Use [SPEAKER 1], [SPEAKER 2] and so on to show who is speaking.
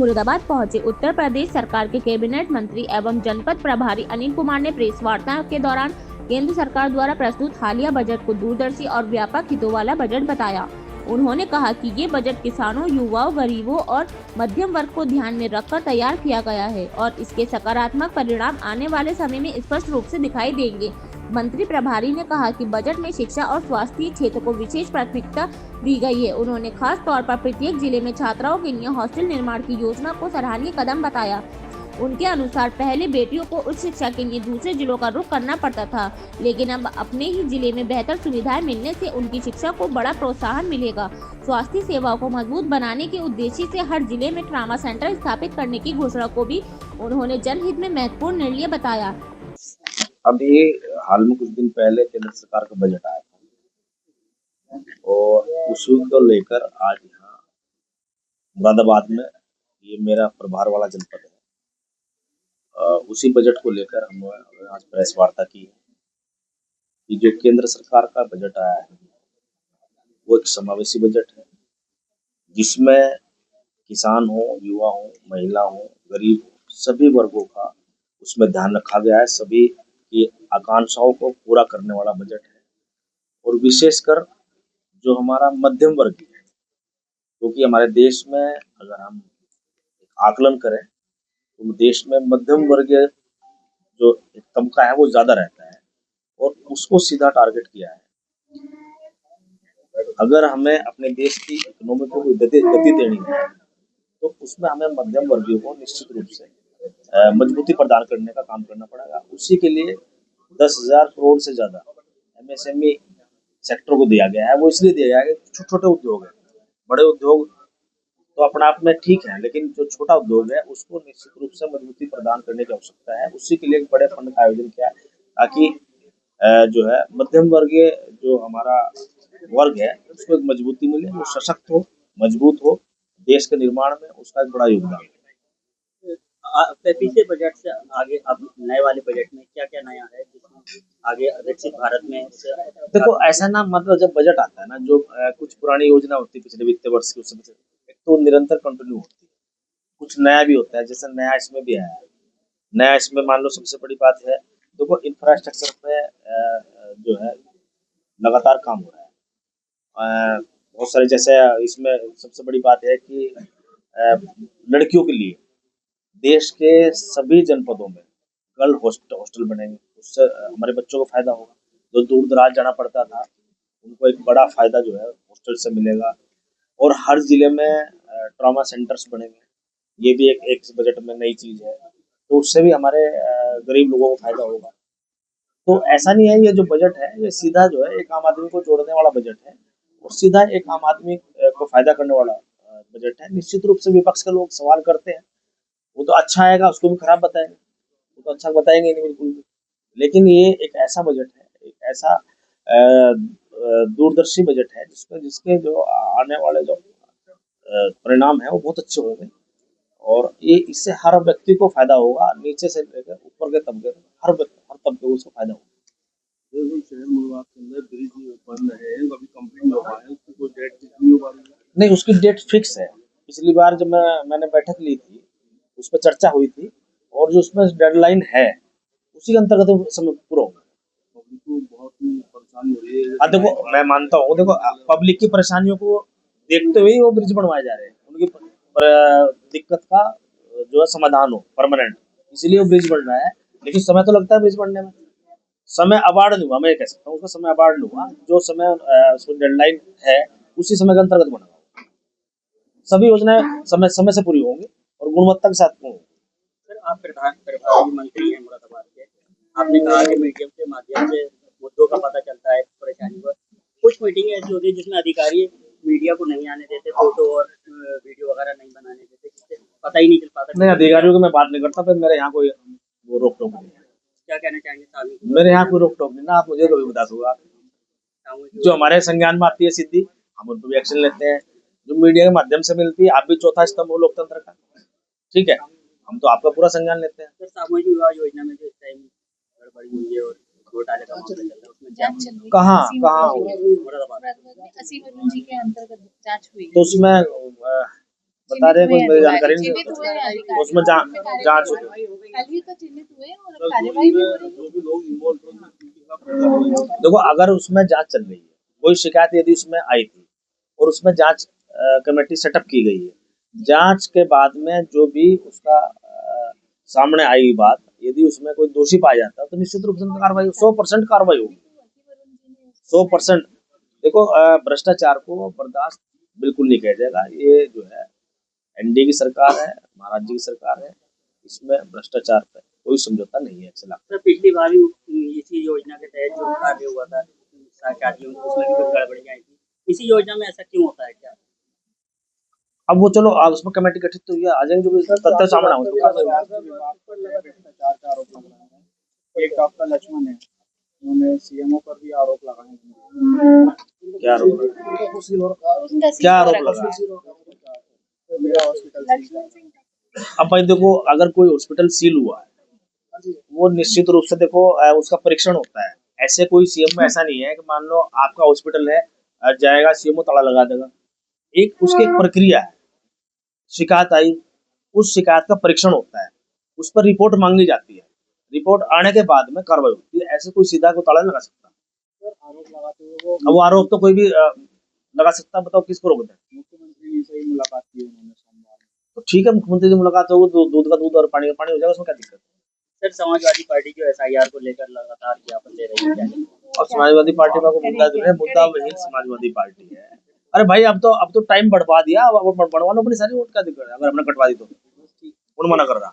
[SPEAKER 1] मुरादाबाद पहुंचे उत्तर प्रदेश सरकार के कैबिनेट मंत्री एवं जनपद प्रभारी अनिल कुमार ने प्रेस वार्ता के दौरान केंद्र सरकार द्वारा प्रस्तुत हालिया बजट को दूरदर्शी और व्यापक हितों वाला बजट बताया। उन्होंने कहा कि ये बजट किसानों, युवाओं, गरीबों और मध्यम वर्ग को ध्यान में रखकर तैयार किया गया है और इसके सकारात्मक परिणाम आने वाले समय में स्पष्ट रूप से दिखाई देंगे। मंत्री प्रभारी ने कहा कि बजट में शिक्षा और स्वास्थ्य क्षेत्र को विशेष प्राथमिकता दी गई है। उन्होंने खास तौर पर प्रत्येक जिले में छात्राओं के लिए हॉस्टल निर्माण की योजना को सराहनीय कदम बताया। उनके अनुसार पहले बेटियों को उच्च शिक्षा के लिए दूसरे जिलों का रुख करना पड़ता था, लेकिन अब अपने ही जिले में बेहतर सुविधाएं मिलने से उनकी शिक्षा को बड़ा प्रोत्साहन मिलेगा। स्वास्थ्य सेवाओं को मजबूत बनाने के उद्देश्य से हर जिले में ट्रामा सेंटर स्थापित करने की घोषणा को भी उन्होंने जनहित में महत्वपूर्ण निर्णय बताया।
[SPEAKER 2] अभी हाल में कुछ दिन पहले केंद्र सरकार का बजट आया था और उसी को लेकर आज यहाँ मुरादाबाद में, ये मेरा प्रभार वाला जनपद है, उसी बजट को लेकर हम आज प्रेस वार्ता की है कि जो केंद्र सरकार का बजट आया है वो एक समावेशी बजट है, जिसमें किसान हो, युवा हो, महिला हो, गरीब हो, सभी वर्गों का उसमें ध्यान रखा गया है। सभी की आकांक्षाओं को पूरा करने वाला बजट है और विशेषकर जो हमारा मध्यम वर्ग है, क्योंकि हमारे देश में अगर हम आकलन करें तो देश में मध्यम वर्ग जो एक तबका है वो ज्यादा रहता है और उसको सीधा टारगेट किया है। अगर हमें अपने देश की इकोनॉमी को गति देनी है तो उसमें हमें मध्यम वर्गीय को निश्चित रूप से मजबूती प्रदान करने का काम करना पड़ेगा। उसी के लिए 10,000 करोड़ से ज्यादा एमएसएमई सेक्टर को दिया गया है। वो इसलिए दिया गया है कि छोटे छोटे उद्योग है, बड़े उद्योग तो अपने आप में ठीक है, लेकिन जो छोटा उद्योग है उसको निश्चित रूप से मजबूती प्रदान करने की आवश्यकता है। उसी के लिए एक बड़े फंड का आयोजन किया है ताकि जो है मध्यम वर्गीय जो हमारा वर्ग है उसको एक मजबूती मिले, वो सशक्त हो, मजबूत हो, देश के निर्माण में उसका एक बड़ा योगदान है।
[SPEAKER 3] पिछले बजट से आगे अब नए वाले बजट में क्या क्या नया है जिसमें आगे विकसित भारत में
[SPEAKER 2] देखो ऐसा ना, मतलब जब बजट आता है ना, जो कुछ पुरानी योजना होती है पिछले वित्त वर्ष की, उसमें एक तो निरंतर कंटिन्यू होती है, कुछ नया भी होता है, जैसे नया इसमें भी आया है। नया इसमें मान लो सबसे बड़ी बात है, देखो इंफ्रास्ट्रक्चर पे जो है लगातार काम हो रहा है। बहुत सारे, जैसे इसमें सबसे बड़ी बात है कि लड़कियों के लिए देश के सभी जनपदों में गर्ल हॉस्टल बनेंगे, उससे हमारे बच्चों को फायदा होगा। जो दूर दराज जाना पड़ता था उनको एक बड़ा फायदा जो है हॉस्टल से मिलेगा। और हर जिले में ट्रॉमा सेंटर्स बनेंगे, ये भी एक बजट में नई चीज है, तो उससे भी हमारे गरीब लोगों को फायदा होगा। तो ऐसा नहीं है, ये जो बजट है ये सीधा जो है एक आम आदमी को जोड़ने वाला बजट है और सीधा एक आम आदमी को फायदा करने वाला बजट है। निश्चित रूप से विपक्ष के लोग सवाल करते हैं, वो तो अच्छा आएगा उसको भी खराब बताएंगे, वो तो अच्छा बताएंगे नहीं बिल्कुल भी। लेकिन ये एक ऐसा बजट है, एक ऐसा दूरदर्शी बजट है जिसके जो आने वाले जो परिणाम है वो बहुत अच्छे होंगे और ये इससे हर व्यक्ति को फायदा होगा, नीचे से लेकर ऊपर के तबके हर तबके को उसको फायदा होगा। नहीं, उसकी डेट फिक्स है। पिछली बार जब मैंने बैठक ली थी उस पर चर्चा हुई थी और जो उसमें डेडलाइन है उसी के अंतर्गत समय पूरा होगा। देखो मैं मानता हूँ, देखो पब्लिक की परेशानियों को देखते हुए वो ब्रिज बनवाए जा रहे हैं, उनकी दिक्कत का जो है समाधान हो परमानेंट, इसीलिए वो ब्रिज बन रहा है। लेकिन समय तो लगता है ब्रिज बनने में, समय अबाड़ नहीं हुआ, मैं कह सकता हूँ उसका समय अबाड़ नहीं हुआ। जो समय उसमें डेडलाइन है उसी समय के अंतर्गत बना हुआ। सभी योजनाएं समय से पूरी होंगी और गुणवत्ता के साथ होंगी।
[SPEAKER 3] सर, आप प्रभारी मंत्री हैं मुरादाबाद के, आपने कहा कि मीडिया के माध्यम से मुद्दों का पता चलता है, परेशानी पर कुछ मीटिंग ऐसी होती है जिसमें अधिकारी मीडिया को नहीं आने देते, फोटो और वीडियो वगैरह नहीं बनाने देते, जिससे पता ही नहीं चल पाता।
[SPEAKER 2] नहीं, अधिकारियों को मैं बात नहीं करता, फिर मेरे यहाँ कोई वो रोक टोक नहीं है।
[SPEAKER 3] क्या कहना चाहेंगे सामने?
[SPEAKER 2] मेरे यहाँ कोई रोक टोक नहीं ना, आप मुझे कभी बता दूंगा। जो हमारे संज्ञान में आती है सीधी, हम उन पर भी एक्शन लेते हैं। जो मीडिया के माध्यम से मिलती है, आप भी चौथा स्तंभ हो लोकतंत्र का, ठीक है, हम तो आपका पूरा संज्ञान लेते हैं।
[SPEAKER 3] सर, सामूहिक विवाह योजना में जो इस टाइम गड़बड़ी हुई है और घोटाले का मामला चल रहा है, उसमें
[SPEAKER 1] जांच चल रही है।
[SPEAKER 2] कहाँ
[SPEAKER 3] मुरादाबाद
[SPEAKER 1] असीम जी के अंतर्गत जांच हुई
[SPEAKER 2] तो उसमें बता रहे हैं, कुछ मेरी जानकारी नहीं
[SPEAKER 4] चिन्हित हुए हैं अधिकारी।
[SPEAKER 2] उसमें जांच हो गई।
[SPEAKER 4] कल ही तो चिन्हित हुए हैं और कार्यवाही भी हो रही है।
[SPEAKER 2] देखो अगर उसमें जांच चल रही है, कोई शिकायत यदि उसमें आई थी और उसमें जांच कमेटी सेटअप की गई है, जांच के बाद में जो भी उसका सामने आई बात, यदि उसमें कोई दोषी पाया जाता है तो निश्चित रूप से कार्रवाई 100% कार्रवाई होगी, 100%। देखो भ्रष्टाचार को बर्दाश्त बिल्कुल नहीं किया जाएगा। ये जो है एनडीए की सरकार है, महाराज जी की सरकार है, इसमें भ्रष्टाचार पे कोई समझौता नहीं है। ऐसा लगता
[SPEAKER 3] सर पिछली बार भी इसी योजना के तहत जो कार्य हुआ था शादियों में, उसमें भी कुछ गड़बड़ियाँ आई थी। इसी योजना में ऐसा क्यों होता है क्या?
[SPEAKER 2] अब वो चलो आज उसमें कमेटी गठित तो हुई है, आ जाएंगे जो भी तथ्य सामने आए
[SPEAKER 5] एक डॉक्टर लक्ष्मण है, उन्होंने सीएमओ पर भी आरोप लगाए हैं।
[SPEAKER 2] क्या आरोप लगा? क्या आरोप लगा?
[SPEAKER 5] मेरा हॉस्पिटल
[SPEAKER 2] अब भाई देखो अगर कोई हॉस्पिटल सील हुआ है, वो निश्चित रूप से देखो उसका परीक्षण होता है। ऐसे कोई सीएम में ऐसा नहीं है कि मान लो आपका हॉस्पिटल है, जाएगा सीएमओ ताला लगा देगा। एक उसकी एक प्रक्रिया है, शिकायत आई, उस शिकायत का परीक्षण होता है, उस पर रिपोर्ट मांगी जाती है, रिपोर्ट आने के बाद में कार्रवाई होती है। ऐसे कोई सीधा को ताला नहीं लगा सकता।
[SPEAKER 5] आरोप लगाते हुए
[SPEAKER 2] अब वो आरोप तो कोई भी लगा सकता है, बताओ किसको रोक दें?
[SPEAKER 5] मुख्यमंत्री से ही मुलाकात की उन्होंने सोमवार में।
[SPEAKER 2] तो ठीक है, मुख्यमंत्री से मुलाकात हो, दूध का दूध और पानी का पानी हो जाएगा, उसमें क्या दिक्कत है?
[SPEAKER 3] सर समाजवादी पार्टी जो एसआईआर को लेकर लगातार ज्ञापन दे रही है क्या?
[SPEAKER 2] और समाजवादी पार्टी में कोई मुद्दा जो है, मुद्दा वही समाजवादी पार्टी है। अरे भाई अब तो टाइम बढ़वा दिया, अब बढ़वा लो अपनी सारी वोट, क्या दिक्कत है? अगर हमने कटवा दी तो कौन मना कर रहा?